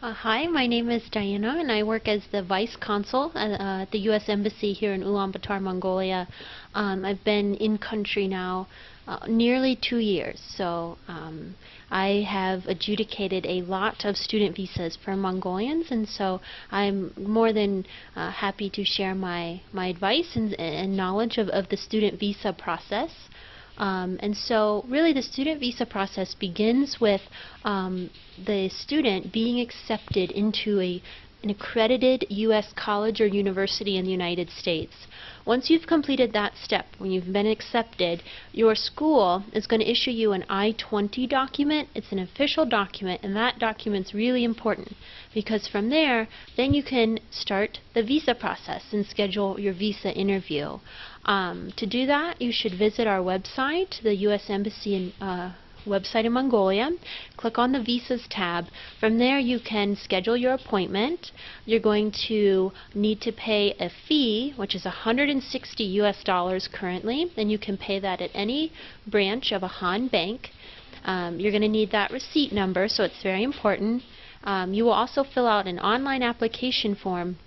Hi, my name is Diana, and I work as the Vice Consul at the U.S. Embassy here in Ulaanbaatar, Mongolia. I've been in country now nearly 2 years, so I have adjudicated a lot of student visas for Mongolians, and so I'm more than happy to share my advice and knowledge of the student visa process. And so really the student visa process begins with the student being accepted into an accredited U.S. college or university in the United States. Once you've completed that step, when you've been accepted, your school is going to issue you an I-20 document. It's an official document, and that document's really important because from there, then you can start the visa process and schedule your visa interview. To do that, you should visit our website, the U.S. Embassy website in Mongolia. Click on the Visas tab. From there you can schedule your appointment. You're going to need to pay a fee, which is $160 US currently, and you can pay that at any branch of a Han bank. You're going to need that receipt number, so it's very important. You will also fill out an online application form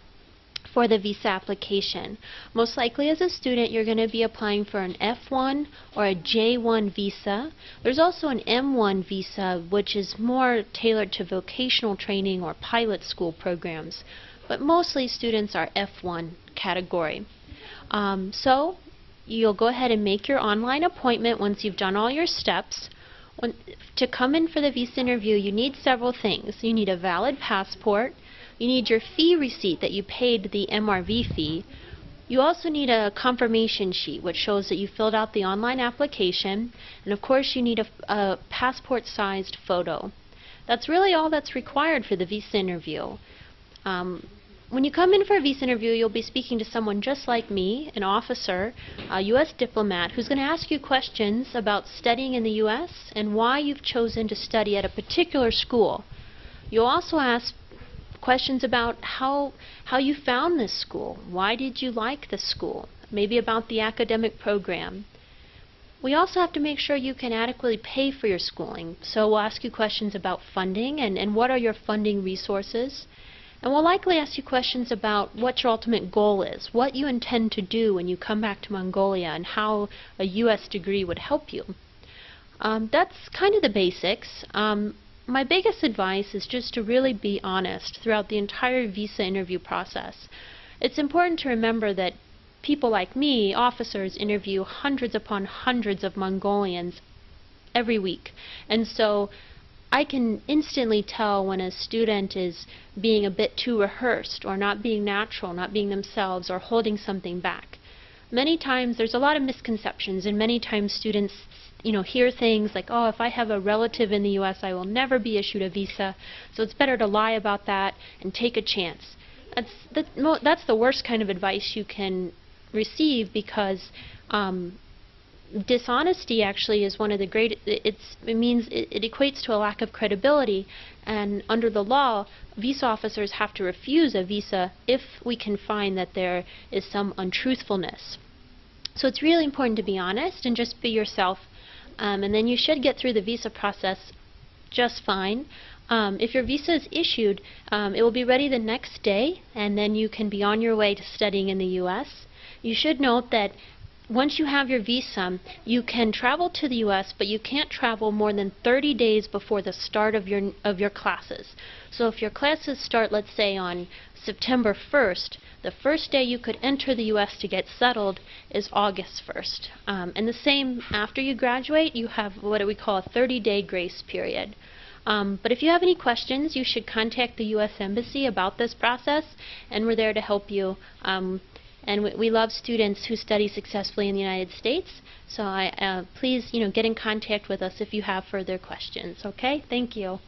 for the visa application. Most likely as a student you're going to be applying for an F1 or a J1 visa. There's also an M1 visa, which is more tailored to vocational training or pilot school programs, but mostly students are F1 category. So you'll go ahead and make your online appointment once you've done all your steps. To come in for the visa interview, you need several things. You need a valid passport. You need your fee receipt that you paid the MRV fee. You also need a confirmation sheet which shows that you filled out the online application, and of course you need a passport-sized photo. That's really all that's required for the visa interview. When you come in for a visa interview, you'll be speaking to someone just like me, an officer, a U.S. diplomat, who's going to ask you questions about studying in the U.S. and why you've chosen to study at a particular school. You'll also ask questions about how you found this school. Why did you like the school? Maybe about the academic program. We also have to make sure you can adequately pay for your schooling. So we'll ask you questions about funding and what are your funding resources. And we'll likely ask you questions about what your ultimate goal is, what you intend to do when you come back to Mongolia, and how a U.S. degree would help you. That's kind of the basics. My biggest advice is just to really be honest throughout the entire visa interview process. It's important to remember that people like me, officers, interview hundreds upon hundreds of Mongolians every week. And so I can instantly tell when a student is being a bit too rehearsed or not being natural, not being themselves, or holding something back. Many times there's a lot of misconceptions, and many times students hear things like, oh, if I have a relative in the U.S., I will never be issued a visa, so it's better to lie about that and take a chance. That's the worst kind of advice you can receive, because dishonesty actually is one of the great, it equates to a lack of credibility, and under the law, visa officers have to refuse a visa if we can find that there is some untruthfulness. So it's really important to be honest and just be yourself. And then you should get through the visa process just fine. If your visa is issued, it will be ready the next day, and then you can be on your way to studying in the U.S. You should note that once you have your visa, you can travel to the U.S., but you can't travel more than 30 days before the start of your classes. So if your classes start, let's say, on September 1st, the first day you could enter the U.S. to get settled is August 1st. And the same after you graduate, you have what we call a 30-day grace period. But if you have any questions, you should contact the U.S. Embassy about this process, and we're there to help you. And we love students who study successfully in the United States, so please get in contact with us if you have further questions. Okay? Thank you.